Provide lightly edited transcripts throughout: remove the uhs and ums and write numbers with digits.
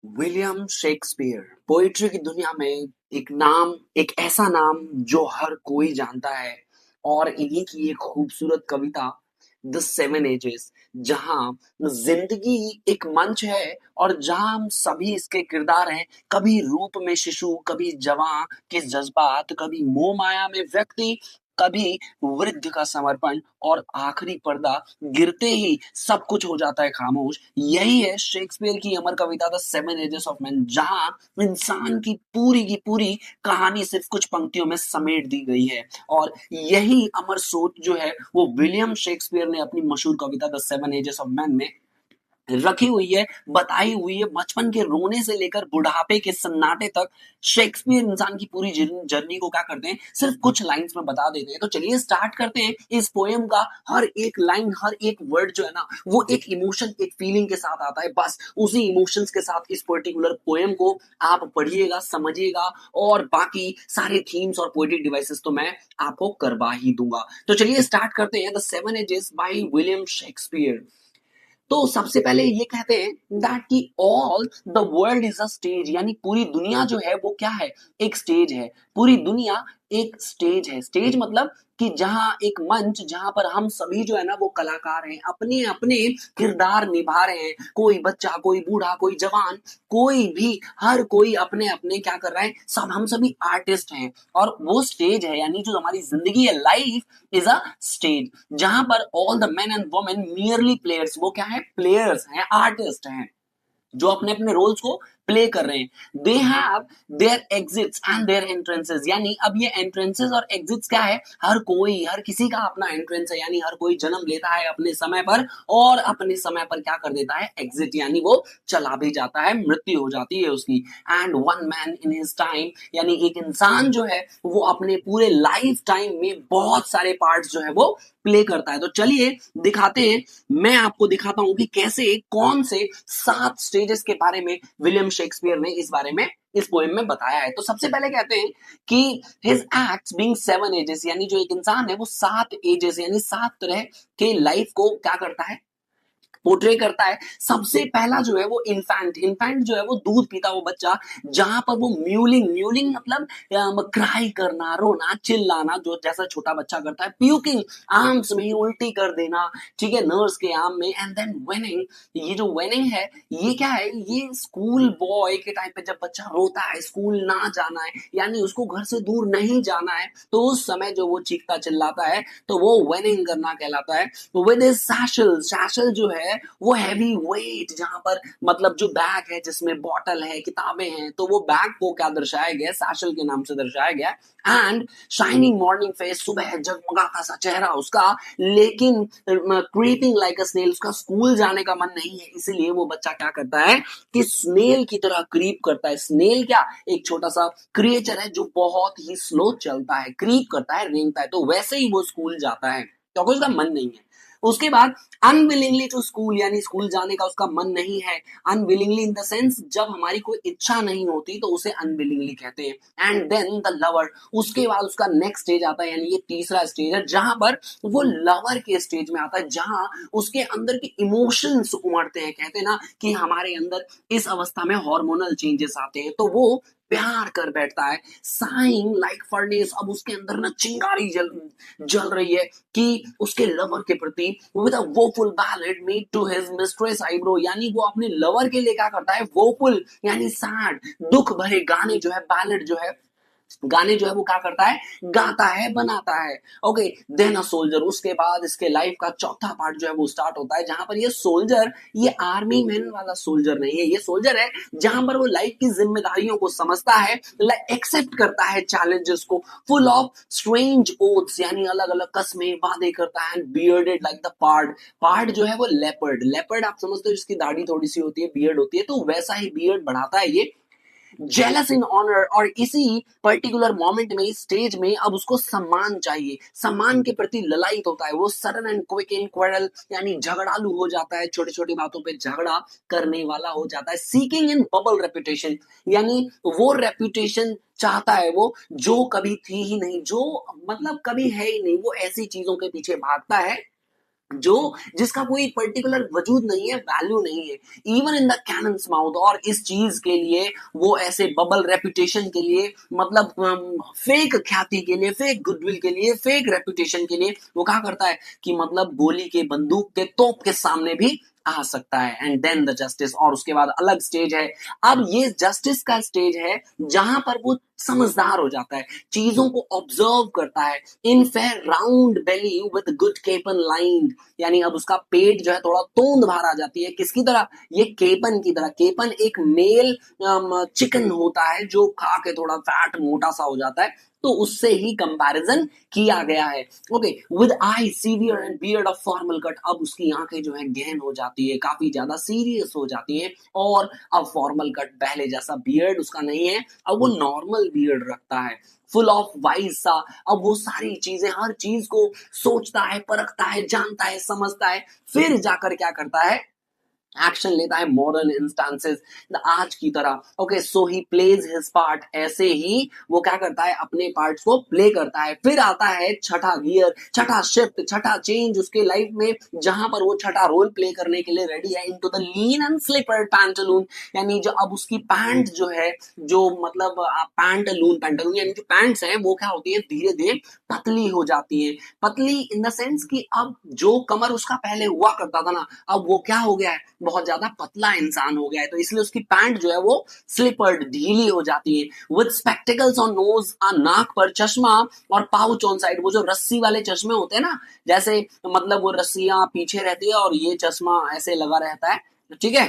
William Shakespeare poetry की दुनिया में एक ऐसा नाम जो हर कोई जानता है। और इन्हीं की एक खूबसूरत कविता द सेवन एजेस, जहां जिंदगी एक मंच है और जहां हम सभी इसके किरदार हैं। कभी रूप में शिशु, कभी जवां के जज्बात, कभी मोह माया में व्यक्ति, कभी वृद्ध का समर्पण, और आखिरी पर्दा गिरते ही सब कुछ हो जाता है खामोश। यही है शेक्सपियर की अमर कविता the seven ages of man, जहां इंसान की पूरी कहानी सिर्फ कुछ पंक्तियों में समेट दी गई है। और यही अमर सोच जो है वो विलियम शेक्सपियर ने अपनी मशहूर कविता the seven ages of man में रखी हुई है, बताई हुई है। बचपन के रोने से लेकर बुढ़ापे के सन्नाटे तक शेक्सपियर इंसान की पूरी जर्नी को क्या करते हैं, सिर्फ कुछ लाइंस में बता देते हैं। तो चलिए स्टार्ट करते हैं। इस पोएम का हर एक लाइन, हर एक वर्ड जो है ना, वो एक इमोशन, एक फीलिंग के साथ आता है। बस उसी इमोशंस के साथ इस पर्टिकुलर पोएम को आप पढ़िएगा, समझिएगा, और बाकी सारे थीम्स और पोएटिक डिवाइसेस तो मैं आपको करवा ही दूंगा। तो चलिए स्टार्ट करते हैं the seven ages by William Shakespeare. तो सबसे पहले ये कहते हैं दैट कि all the world is a stage, यानी पूरी दुनिया जो है वो क्या है, एक स्टेज है। पूरी दुनिया एक स्टेज है। स्टेज मतलब कि जहां एक मंच, जहां पर हम सभी जो है ना वो कलाकार हैं, अपने अपने किरदार निभा रहे हैं। कोई बच्चा, कोई बूढ़ा, कोई जवान, कोई भी, हर कोई अपने अपने क्या कर रहा है, सब हम सभी आर्टिस्ट हैं। और वो स्टेज है, यानी जो हमारी जिंदगी है, लाइफ इज अ स्टेज, जहां पर all the main and women merely players, वो क्या है, प्लेयर्स हैं, आर्टिस्ट हैं, जो अपने अपने रोल्स को प्ले कर रहे हैं। They have their exits and their entrances, यानी अब ये एंट्रेंसेस और एग्जिट्स क्या है, हर कोई, हर किसी का अपना एंट्रेंस है, यानी हर कोई जन्म लेता है अपने समय पर, और अपने समय पर क्या कर देता है, एग्जिट, यानी वो चला भी जाता है, मृत्यु हो जाती है उसकी। And one man in his time, यानी एक इंसान जो है वो अपने पूरे लाइफ टाइम में बहुत सारे पार्ट्स जो है वो प्ले करता है। तो चलिए दिखाते हैं, मैं आपको दिखाता हूं कि कैसे, कौन से 7 स्टेजेस के बारे में विलियम शेक्सपियर ने इस बारे में इस पोएम में बताया है। तो सबसे पहले कहते हैं कि his acts being seven ages, यानी जो एक इंसान है वो 7 एजेस यानी 7 तरह के लाइफ को क्या करता है, पोर्ट्रे करता है। सबसे पहला जो है वो इन्फेंट, इन्फेंट जो है वो दूध पीता वो बच्चा, जहां पर वो म्यूलिंग, म्यूलिंग मतलब क्राई करना, रोना, चिल्लाना, जो जैसा छोटा बच्चा करता है। प्यूकिंग, आर्म्स में उल्टी कर देना, ठीक है, नर्स के आर्म में। एंड देन वेनिंग, ये जो वेनिंग है ये क्या है, ये स्कूल बॉय के टाइम पे जब बच्चा रोता है, स्कूल ना जाना है, यानी उसको घर से दूर नहीं जाना है, तो उस समय जो वो चीखता चिल्लाता है तो वो वेनिंग करना कहलाता है। विद सैशल, सैशल जो है वो हैवी वेट, जहां पर मतलब जो बैग है जिसमें बॉटल है, किताबें हैं, तो वो बैग को क्या दर्शाया गया, सैशल के नाम से दर्शाया गया। एंड शाइनिंग मॉर्निंग फेस, सुबह जगमगाता सा चेहरा उसका, लेकिन क्रीपिंग लाइक अ स्नेल, उसका स्कूल जाने का मन नहीं है, इसीलिए वो बच्चा क्या करता है कि स्नेल की तरह क्रीप करता है। स्नेल क्या, एक छोटा सा क्रिएचर है जो बहुत ही स्लो चलता है, क्रीप करता है, रेंगता है, तो वैसे ही वो स्कूल जाता है क्योंकि उसका मन नहीं है। उसके बाद अनविलिंगली टू स्कूल, यानी स्कूल जाने का उसका मन नहीं है। अनविलिंगली इन द सेंस जब हमारी कोई इच्छा नहीं होती तो उसे अनविलिंगली कहते हैं। एंड देन द लवर, उसके बाद उसका नेक्स्ट स्टेज आता है, यानी ये तीसरा स्टेज है, जहां पर वो लवर के स्टेज में आता है, जहां उसके अंदर के इमोशंस उमड़ते हैं। कहते हैं ना कि हमारे अंदर इस अवस्था में हार्मोनल चेंजेस आते हैं, तो वो प्यार कर बैठता है। साइंग लाइक फर्नेस, अब उसके अंदर ना चिंगारी जल जल रही है कि उसके लवर के प्रति। With a woeful ballad made to his mistress eyebrow, यानी वो अपने लवर के लिए क्या करता है, वोफुल यानी सैड, दुख भरे गाने जो है, बैलेड जो है, गाने जो है वो क्या करता है, गाता है, बनाता है। ओके, देन अ सोल्जर, उसके बाद इसके लाइफ का चौथा पार्ट जो है वो स्टार्ट होता है, जहां पर ये सोल्जर, ये आर्मी मैन वाला सोल्जर नहीं है, ये सोल्जर है जहां पर वो लाइफ की जिम्मेदारियों को समझता है, एक्सेप्ट करता है चैलेंजेस को, फुल ऑफ स्ट्रेंज ओथ्स, यानी अलग अलग कस्में वादे करता है। बियर्डेड लाइक द पार्ड, पार्ड जो है वो लेपर्ड, लेपर्ड आप समझते हो जिसकी दाढ़ी थोड़ी सी होती है, बियर्ड होती है, तो वैसा ही बियर्ड बढ़ाता है ये। जेलस इन ऑनर, और इसी पर्टिकुलर मोमेंट में, स्टेज में अब उसको सम्मान चाहिए, सम्मान के प्रति ललायत होता है वो। Sudden and quick in quarrel, यानी झगड़ालू हो जाता है, छोटी छोटी बातों पे झगड़ा करने वाला हो जाता है। सीकिंग इन बबल रेपुटेशन, यानी वो रेपुटेशन चाहता है वो जो कभी थी ही नहीं, जो मतलब कभी है ही नहीं, वो ऐसी चीजों के पीछे भागता है जो जिसका कोई पर्टिकुलर वजूद नहीं है, वैल्यू नहीं है, even in the cannons mouth. और इस चीज के लिए वो ऐसे बबल रेपुटेशन के लिए, मतलब फेक ख्याति के लिए, फेक गुडविल के लिए, फेक रेपुटेशन के लिए वो क्या करता है कि मतलब गोली के, बंदूक के, तोप के सामने भी आ सकता है। एंड देन द जस्टिस, और उसके बाद अलग स्टेज है। अब ये जस्टिस का स्टेज है जहां पर वो समझदार हो जाता है, चीजों को ऑब्जर्व करता है। In fair round belly with good capon line, यानी अब उसका पेट जो है थोड़ा तोंद बाहर आ जाती है। किसकी तरह? ये केपन की तरह। केपन एक मेल चिकन होता है जो खा के थोड़ा फैट मोटा सा हो जाता है, तो उससे ही कंपैरिजन किया गया है। Okay, with I severe and beard of formal cut, अब उसकी आंखें जो है गहन हो जाती है, काफी ज्यादा सीरियस हो जाती है। और अब फॉर्मल कट, पहले जैसा बियर्ड उसका नहीं है, अब वो नॉर्मल बियर्ड रखता है, फुल ऑफ वाइज सा। अब वो सारी चीजें, हर चीज को सोचता है, परखता है, जानता है, समझता है, फिर जाकर क्या करता है, एक्शन लेता है मॉडर्न इंस्टांसेस, आज की तरह। Okay, so he plays his part, ऐसे ही वो क्या करता है, अपने पार्ट्स को प्ले करता है। फिर आता है छठा गियर, छठा शिफ्ट, छठा चेंज उसके लाइफ में, जहां पर वो छठा रोल प्ले करने के लिए रेडी है, into the lean and slippered pantaloon. यानी जो अब उसकी पैंट जो है, जो मतलब पैंटलून, पैंटलून यानी जो पैंट्स है, वो क्या होती है, धीरे धीरे पतली हो जाती है। पतली इन द सेंस कि अब जो कमर उसका पहले हुआ करता था ना, अब वो क्या हो गया है, बहुत ज्यादा पतला इंसान हो गया है, तो इसलिए उसकी पैंट जो है वो स्लिपर्ड, ढीली हो जाती है। विद स्पेक्टिकल्स ऑन नोज, नाक पर चश्मा, और पाउच ऑन साइड, वो जो रस्सी वाले चश्मे होते हैं ना, जैसे मतलब वो रस्सियां पीछे रहती है और ये चश्मा ऐसे लगा रहता है, ठीक है,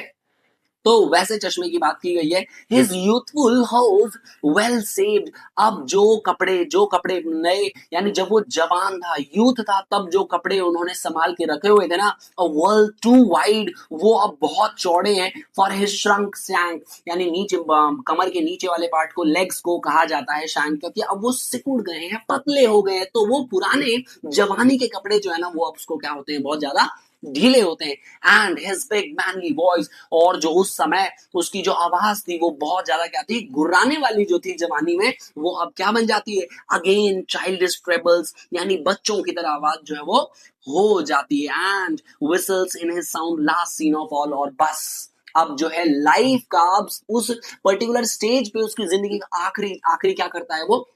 तो वैसे चश्मे की बात की गई है। His youthful house well saved, अब जो कपड़े नए, यानी जब वो जवान था, यूथ था, तब जो कपड़े उन्होंने संभाल के रखे हुए थे ना, अ वर्ल्ड टू वाइड, वो अब बहुत चौड़े हैं। फॉर हिज श्रंक शैंक, यानी नीचे कमर के नीचे वाले पार्ट को लेग्स को कहा जाता है शैंक, क्योंकि अब वो सिकुड़ गए हैं, पतले हो गए हैं, तो वो पुराने जवानी के कपड़े जो है ना, वो अब उसको क्या होते हैं, बहुत ज्यादा ढीले होते हैं। And his big manly voice, और जो उस समय उसकी जो आवाज थी वो बहुत ज्यादा क्या थी, गुर्राने वाली जो थी जवानी में, वो अब क्या बन जाती है, अगेन चाइल्डिश ट्रेबल्स, यानी बच्चों की तरह आवाज जो है वो हो जाती है। And whistles in his sound last scene of all, और बस अब जो है लाइफ का, अब उस पर्टिकुलर स्टेज पे उसकी जिंदगी का आखिरी आखिरी क्या करता है, वो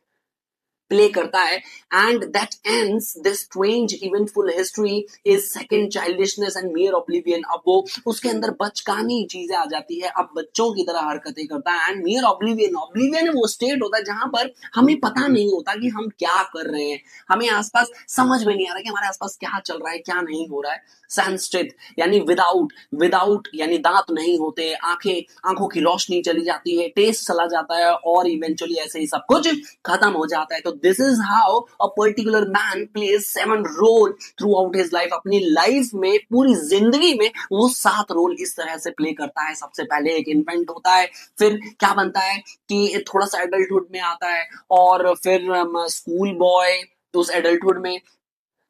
प्ले करता है। And that ends this strange eventful history is second childishness and मियर oblivion, अब वो उसके अंदर बचकानी चीजें आ जाती है, अब बच्चों की तरह हरकतें करता है। एंड मियर ऑब्लिवियन, ऑब्लिवियन वो स्टेट होता है जहां पर हमें पता नहीं होता कि हम क्या कर रहे हैं, हमें आसपास समझ में नहीं आ रहा कि हमारे आसपास क्या चल रहा है, क्या नहीं हो रहा है। सैंस्ट्रिट, यानी विदाउट, विदाउट यानी दांत नहीं होते, आंखों की रोशनी चली जाती है, टेस्ट चला जाता है, और इवेंचुअली ऐसे ही सब कुछ खत्म हो जाता है। तो this is how a particular man plays 7 role throughout his life, अपनी लाइफ में, पूरी जिंदगी में वो 7 रोल इस तरह से प्ले करता है। सबसे पहले एक इन्फेंट होता है, फिर क्या बनता है कि थोड़ा सा एडल्टहुड में आता है, और फिर स्कूल बॉय, उस एडल्टहुड में,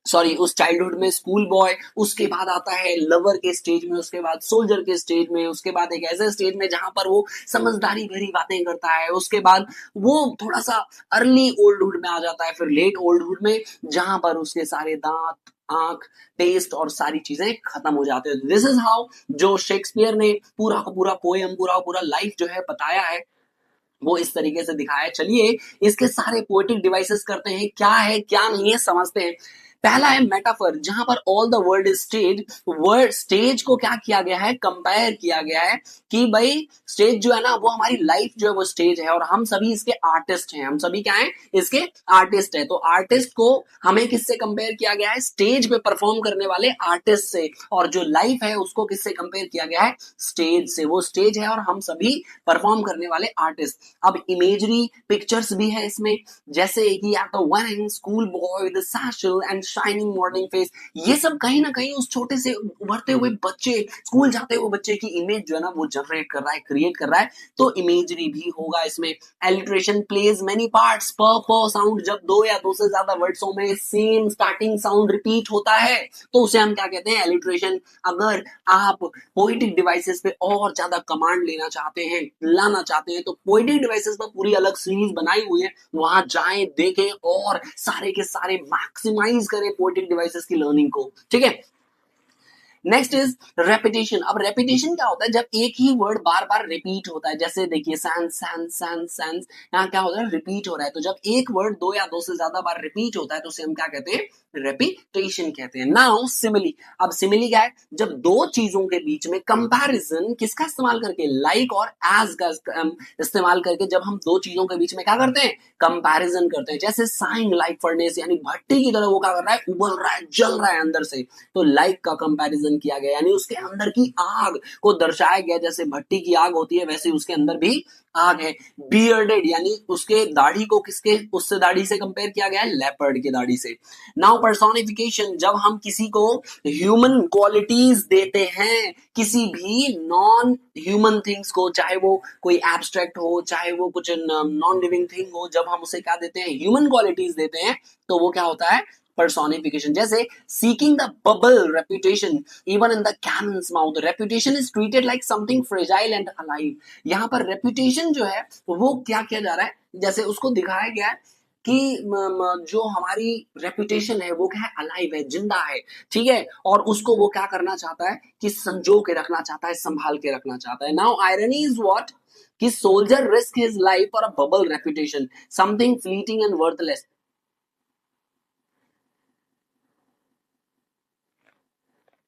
सॉरी उस चाइल्डहुड में स्कूल बॉय, उसके बाद आता है लवर के स्टेज में, उसके बाद सोल्जर के स्टेज में, उसके बाद एक ऐसे स्टेज में जहां पर वो समझदारी भरी बातें करता है, उसके बाद वो थोड़ा सा अर्ली ओल्डहुड में आ जाता है, फिर लेट ओल्डहुड में, जहां पर उसके सारे दांत, आंख, टेस्ट और सारी चीजें खत्म हो जाती है। दिस इज हाउ जो शेक्सपियर ने पूरा का पूरा पोएम, पूरा का पूरा लाइफ जो है बताया है, वो इस तरीके से दिखाया है। चलिए इसके सारे पोएटिक डिवाइसेस करते हैं, क्या है क्या नहीं है समझते हैं। पहला है मेटाफर, जहां पर all the word is stage, word stage को क्या किया गया है, कंपेयर किया गया है कि भाई स्टेज जो है ना, वो हमारी लाइफ जो है वो स्टेज है, और हम सभी इसके आर्टिस्ट हैं, हम सभी क्या हैं, इसके आर्टिस्ट हैं। तो आर्टिस्ट को हमें किससे कंपेयर किया गया है, स्टेज पे परफॉर्म करने वाले आर्टिस्ट से, और जो लाइफ है उसको किससे कंपेयर किया गया है, स्टेज से। वो स्टेज है और हम सभी परफॉर्म करने वाले आर्टिस्ट। अब इमेजरी पिक्चर्स भी है इसमें, जैसे कि at the one school boy with satchel and shining modelling face, ये सब कहीं ना कहीं उस छोटे से उभरते हुए बच्चे, स्कूल जाते हुए बच्चे की इमेज जो है ना, वो जनरेट कर रहा है, क्रिएट कर रहा है। तो इमेजरी भी होगा इसमें। एलिट्रेशन प्लेज मेनी पार्ट्स, प साउंड जब 2 या 2 से ज्यादा वर्ड्सों में सेम स्टार्टिंग साउंड रिपीट होता है, तो उसे हम क्या कहते हैं, एलिट्रेशन। अगर आप पोएटिक डिवाइसेस पे और ज्यादा कमांड लेना चाहते हैं, लाना चाहते हैं, तो पोएटिक डिवाइसेस पर पूरी अलग सीरीज बनाई हुई है, वहां जाएं, देखें, और सारे के सारे मैक्सिमाइज करें पोएटिक डिवाइसेस की लर्निंग को, ठीक है। Next is repetition. अब रेपिटेशन क्या होता है, जब एक ही वर्ड बार बार रिपीट होता है, जैसे देखिए सैंस सैंस सैंस सैंस, यहाँ क्या होता है, रिपीट हो रहा है। तो जब एक वर्ड दो या दो से ज्यादा बार रिपीट होता है तो उसे हम क्या कहते हैं, रेपिटेशन कहते हैं। Now simile. अब सिमिली क्या है, जब दो चीजों के बीच में कंपैरिजन किसका इस्तेमाल करके, लाइक और एज का इस्तेमाल करके, जब हम दो चीजों के बीच में क्या करते हैं, कंपैरिजन करते हैं। जैसे साइंग लाइक फर्नेस, यानी भट्टी की तरह वो क्या कर रहा है, उबल रहा है, जल रहा है अंदर से। तो लाइक का कंपैरिजन किया गया, यानी उसके अंदर की आग को दर्शाया गया। जैसे भट्टी की आग होती है वैसे उसके अंदर भी आग है। बियर्डेड, यानी उसके दाढ़ी को किसके, उससे दाढ़ी से कंपेयर किया गया है, लेपर्ड की दाढ़ी से। नाउ पर्सोनिफिकेशन, जब हम किसी को ह्यूमन क्वालिटीज देते हैं, किसी भी नॉन ह्यूमन थिंग्स को, चाहे वो कोई एब्स्ट्रैक्ट हो, चाहे वो कुछ नॉन लिविंग थिंग हो, जब हम उसे क्या देते हैं, ह्यूमन क्वालिटीज देते हैं, तो वो क्या होता है, personification। जैसे seeking the bubble reputation even in the cannon's mouth, reputation is treated like something fragile and alive। यहाँ पर reputation जो है वो क्या किया जा रहा है, जैसे उसको दिखाया गया है कि जो हमारी रेपुटेशन है वो क्या है, अलाइव है, जिंदा है, ठीक है। और उसको वो क्या करना चाहता है कि संजो के रखना चाहता है, संभाल के रखना चाहता है। नाउ आयरनी इज व्हाट, कि soldier risk his life for a bubble reputation, something fleeting and worthless.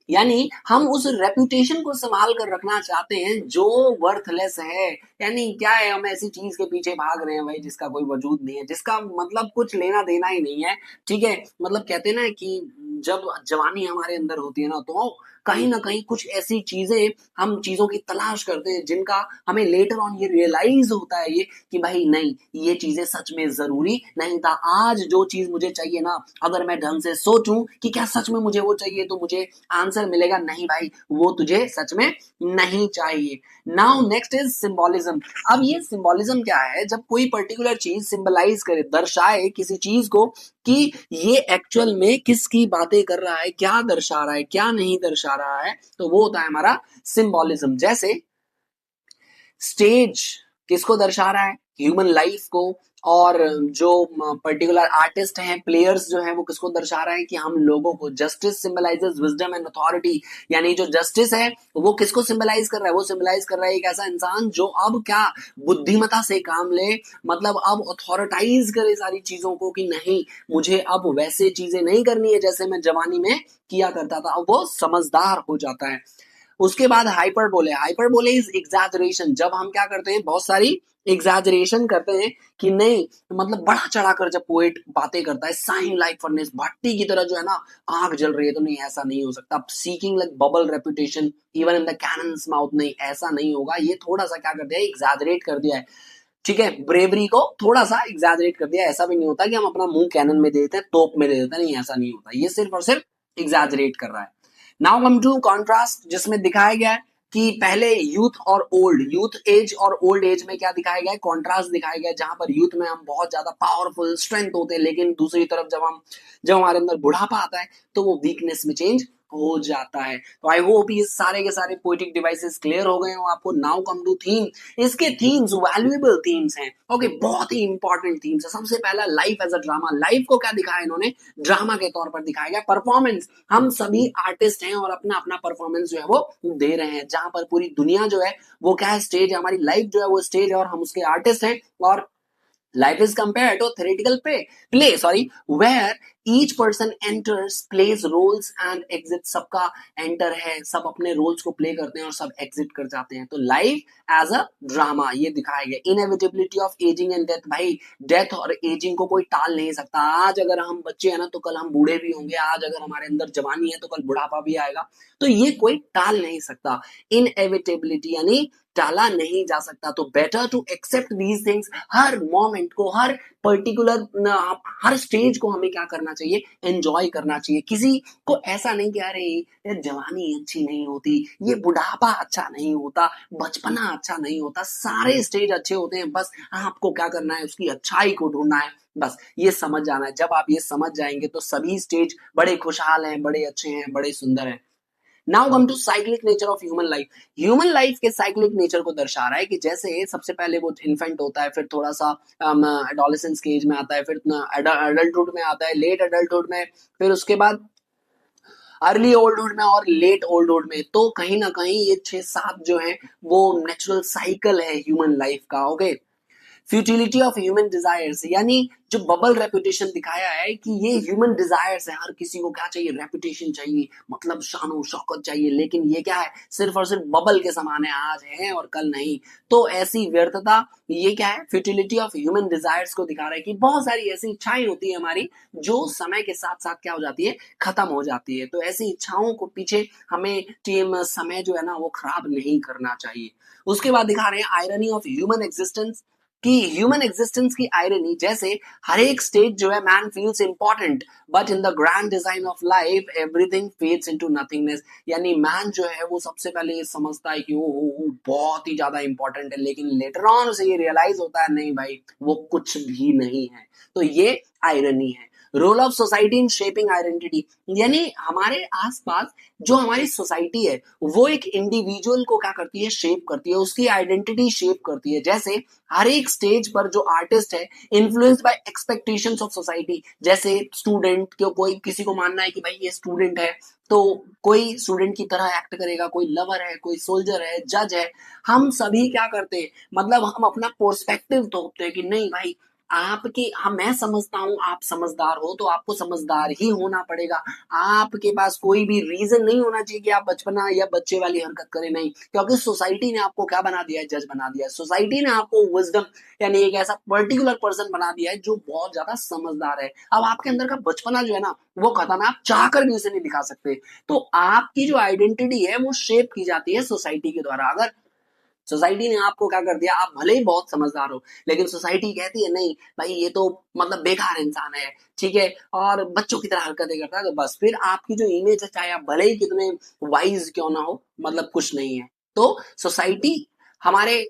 यानी हम उस रेपुटेशन को संभाल कर रखना चाहते हैं जो वर्थलेस है। यानी क्या है, हम ऐसी चीज के पीछे भाग रहे हैं भाई जिसका कोई वजूद नहीं है, जिसका मतलब कुछ लेना देना ही नहीं है, ठीक है। मतलब कहते हैं ना कि जब जवानी हमारे अंदर होती है ना, तो कहीं ना कहीं कुछ ऐसी चीजें, हम चीजों की तलाश करते हैं जिनका हमें लेटर ऑन ये रियलाइज होता है ये कि भाई नहीं, ये चीजें सच में जरूरी नहीं था। आज जो चीज मुझे चाहिए ना, अगर मैं ढंग से सोचूं कि क्या सच में मुझे वो चाहिए, तो मुझे आंसर मिलेगा नहीं भाई, वो तुझे सच में नहीं चाहिए। Now next is symbolism. अब ये सिंबोलिज्म क्या है, जब कोई पर्टिकुलर चीज सिंबलाइज करे, दर्शाए किसी चीज को कि ये एक्चुअल में किसकी बातें कर रहा है, क्या दर्शा रहा है, क्या नहीं दर्शा रहा है, तो वो होता है हमारा सिंबोलिज्म। जैसे स्टेज किसको दर्शा रहा है, ह्यूमन लाइफ को। और जो पर्टिकुलर आर्टिस्ट हैं, प्लेयर्स जो हैं, वो किसको दर्शा रहा है कि हम लोगों को। Justice symbolizes wisdom and authority, यानी जो जस्टिस है वो किसको सिंबलाइज कर रहा है, वो सिंबलाइज कर रहा है एक ऐसा इंसान जो अब क्या, बुद्धिमता से काम ले, मतलब अब अथॉरिटाइज करे सारी चीजों को कि नहीं, मुझे अब वैसे चीजें नहीं करनी है जैसे मैं जवानी में किया करता था। अब वो समझदार हो जाता है। उसके बाद हाइपरबोले। हाइपरबोले इज एग्जैजरेशन, जब हम क्या करते हैं, बहुत सारी एग्जैजरेशन करते हैं कि नहीं, मतलब बढ़ा चढ़ाकर जब पोएट बातें करता है, साइन लाइक फर्नेस, भट्टी की तरह जो है ना आग जल रही है, तो नहीं ऐसा नहीं हो सकता। Seeking like bubble reputation even in the cannons mouth, नहीं ऐसा नहीं होगा, ये थोड़ा सा क्या कर दिया है, एग्जैजरेट कर दिया है, ठीक है। ब्रेवरी को थोड़ा सा एग्जैजरेट कर दिया। ऐसा भी नहीं होता कि हम अपना मुंह कैनन में दे देते हैं, तोप में दे देते हैं, नहीं ऐसा नहीं होता, ये सिर्फ और सिर्फ एग्जैजरेट कर रहा है। नाउ कम टू कॉन्ट्रास्ट, जिसमें दिखाया गया है कि पहले यूथ और ओल्ड, यूथ एज और ओल्ड एज में क्या दिखाया गया है, कॉन्ट्रास्ट दिखाया गया है। जहां पर यूथ में हम बहुत ज्यादा पावरफुल स्ट्रेंथ होते हैं, लेकिन दूसरी तरफ जब हमारे अंदर बुढ़ापा आता है तो वो वीकनेस में चेंज हो जाता है। तो आई होप ये सारे के सारे पोएटिक डिवाइसेस क्लियर हो गए हो आपको। Now come to theme. इसके थीम्स वैल्यूएबल थीम्स हैं, ओके, बहुत ही इंपॉर्टेंट थीम्स है। सबसे पहला life as a drama. Life को क्या दिखाया इन्होंने, ड्रामा के तौर पर दिखाया गया। परफॉर्मेंस, हम सभी आर्टिस्ट हैं और अपना अपना परफॉर्मेंस जो है वो दे रहे हैं, जहां पर पूरी दुनिया जो है वो क्या है, स्टेज है, हमारी लाइफ जो है वो स्टेज है और हम उसके आर्टिस्ट हैं। और life is compared to a theoretical where each person enters, plays roles and exits। सबका एंटर है, सब अपने रोल्स को प्ले करते हैं और सब एग्जिट कर जाते हैं। तो लाइफ एज अ ड्रामा ये दिखाया गया। Inevitability of ageing and death, भाई डेथ और एजिंग को कोई टाल नहीं सकता। आज अगर हम बच्चे हैं ना तो कल हम बूढ़े भी होंगे, आज अगर हमारे अंदर जवानी है तो कल बुढ़ापा भी आएगा, तो ये कोई टाल नहीं सकता। इनएविटेबिलिटी यानी टाला नहीं जा सकता। तो better to accept these things. हर मोमेंट को, हर पर्टिकुलर, हर स्टेज को हमें क्या करना चाहिए, एंजॉय करना चाहिए। किसी को ऐसा नहीं कि अरे ये जवानी अच्छी नहीं होती, ये बुढ़ापा अच्छा नहीं होता, बचपना अच्छा नहीं होता, सारे स्टेज अच्छे होते हैं। बस आपको क्या करना है, उसकी अच्छाई को ढूंढना है, बस ये समझ जाना है। जब आप ये समझ जाएंगे तो सभी स्टेज बड़े खुशहाल हैं, बड़े अच्छे हैं, बड़े सुंदर हैं। Now come to cyclic nature of human life. Human life के साइक्लिक नेचर को दर्शा रहा है कि जैसे सबसे पहले वो इन्फेंट होता है, फिर थोड़ा सा एडोलेसेंस के एज में आता है, फिर अडल्टहुड में आता है, लेट अडल्टहुड में, फिर उसके बाद अर्ली ओल्डहुड में और लेट ओल्डहुड में, तो कहीं ना कहीं ये 6-7 जो है वो नेचुरल साइकिल है ह्यूमन लाइफ का। Okay, futility of human desires, यानी जो बबल रेपुटेशन दिखाया है कि ये ह्यूमन डिजायर्स है, हर किसी को क्या चाहिए, रेपुटेशन चाहिए, मतलब शानो शौकत चाहिए, लेकिन ये क्या है, सिर्फ और सिर्फ बबल के समान है, आज है और कल नहीं। तो ऐसी व्यर्थता, ये क्या है, फ्यूटिलिटी ऑफ ह्यूमन डिजायर्स को दिखा रहा है कि बहुत सारी ऐसी इच्छाएं होती है हमारी जो समय के साथ साथ क्या हो जाती है, खत्म हो जाती है। तो ऐसी इच्छाओं को पीछे हमें टीम समय जो है ना वो खराब नहीं करना चाहिए। उसके बाद दिखा रहे हैं आयरनी ऑफ ह्यूमन एग्जिस्टेंस, कि ह्यूमन एग्जिस्टेंस की आयरनी, जैसे हर एक स्टेज जो है man feels important, but in the grand design of life everything fades into nothingness. यानी मैन जो है वो सबसे पहले ये समझता है कि वो बहुत ही ज्यादा इंपॉर्टेंट है, लेकिन लेटर ऑन उसे ये रियलाइज होता है नहीं भाई वो कुछ भी नहीं है। तो ये आयरनी है। Role of society in shaping identity, यानी हमारे आसपास जो हमारी सोसाइटी है वो एक इंडिविजुअल को क्या करती है, शेप करती है, उसकी आइडेंटिटी शेप करती है। जैसे हर एक स्टेज पर जो आर्टिस्ट है influenced by expectations of society. जैसे स्टूडेंट को, कोई किसी को मानना है कि भाई ये स्टूडेंट है तो कोई स्टूडेंट की तरह एक्ट करेगा, कोई लवर है, कोई सोल्जर है, जज है। हम सभी क्या करते हैं, मतलब हम अपना पर्सपेक्टिव तोड़ते हैं कि नहीं भाई आपके, हम, मैं समझता हूं आप समझदार हो तो आपको समझदार ही होना पड़ेगा। आपके पास कोई भी रीजन नहीं होना चाहिए कि आप बचपना या बच्चे वाली हरकत करें, नहीं, क्योंकि सोसाइटी ने आपको क्या बना दिया है, जज बना दिया है। सोसाइटी ने आपको विजडम यानी एक ऐसा पर्टिकुलर पर्सन बना दिया है जो बहुत ज्यादा समझदार है। अब आपके अंदर का बचपना जो है ना वो खत्म है, आप चाह कर भी उसे नहीं दिखा सकते। तो आपकी जो आइडेंटिटी है वो शेप की जाती है सोसाइटी के द्वारा। अगर सोसाइटी ने आपको क्या कर दिया, आप भले ही बहुत समझदार हो लेकिन सोसाइटी कहती है नहीं भाई ये तो मतलब बेकार इंसान है, ठीक है, और बच्चों की तरह हरकतें करता है, तो बस फिर आपकी जो इमेज है चाहे आप भले ही कितने वाइज क्यों ना हो, मतलब कुछ नहीं है। तो सोसाइटी हमारे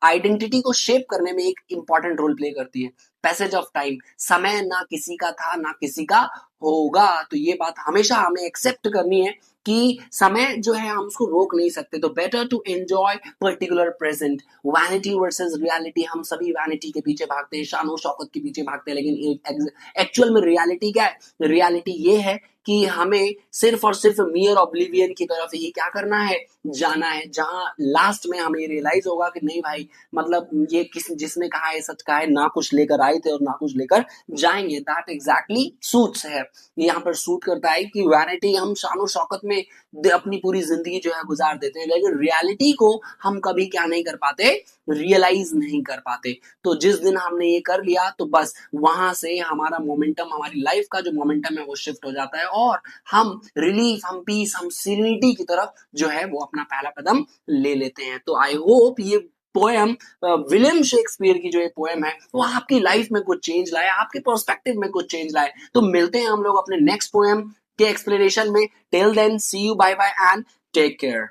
आइडेंटिटी को शेप करने में एक इंपॉर्टेंट रोल प्ले करती है। पैसेज ऑफ टाइम, समय ना किसी का था ना किसी का होगा, तो ये बात हमेशा हमें एक्सेप्ट करनी है कि समय जो है हम उसको रोक नहीं सकते। तो better to enjoy particular present. Vanity versus reality, हम सभी वैनिटी के पीछे भागते हैं, शान शौकत के पीछे भागते हैं, लेकिन एक्चुअल में रियलिटी क्या है, रियलिटी ये है कि हमें सिर्फ और सिर्फ मियर ऑब्लिवियन की तरफ ही क्या करना है, जाना है, जहां लास्ट में हमें रियलाइज होगा कि नहीं भाई मतलब ये किस जिसने कहा है सच कहा है, ना कुछ लेकर आए थे और ना कुछ लेकर जाएंगे। दैट एग्जैक्टली सूट्स है, यहाँ पर सूट करता है कि वैनिटी हम शान शौकत में अपनी पूरी जिंदगी जो है गुजार देते हैं, लेकिन रियलिटी को हम कभी क्या नहीं कर पाते, रियलाइज नहीं कर पाते। तो जिस दिन हमने ये कर लिया तो बस वहां से हमारा मोमेंटम, हमारी लाइफ का जो मोमेंटम है वो शिफ्ट हो जाता है और हम रिलीफ, हम पीस, हम सीरेनिटी की तरफ जो है वो अपना पहला कदम ले लेते हैं। तो आई होप ये पोएम, विलियम शेक्सपियर की जो ये पोएम है वो आपकी लाइफ में कुछ चेंज लाए, आपके पर्सपेक्टिव में कुछ चेंज लाए। तो मिलते हैं हम लोग अपने नेक्स्ट पोएम के एक्सप्लेनेशन में। Till then see you, bye bye and take care.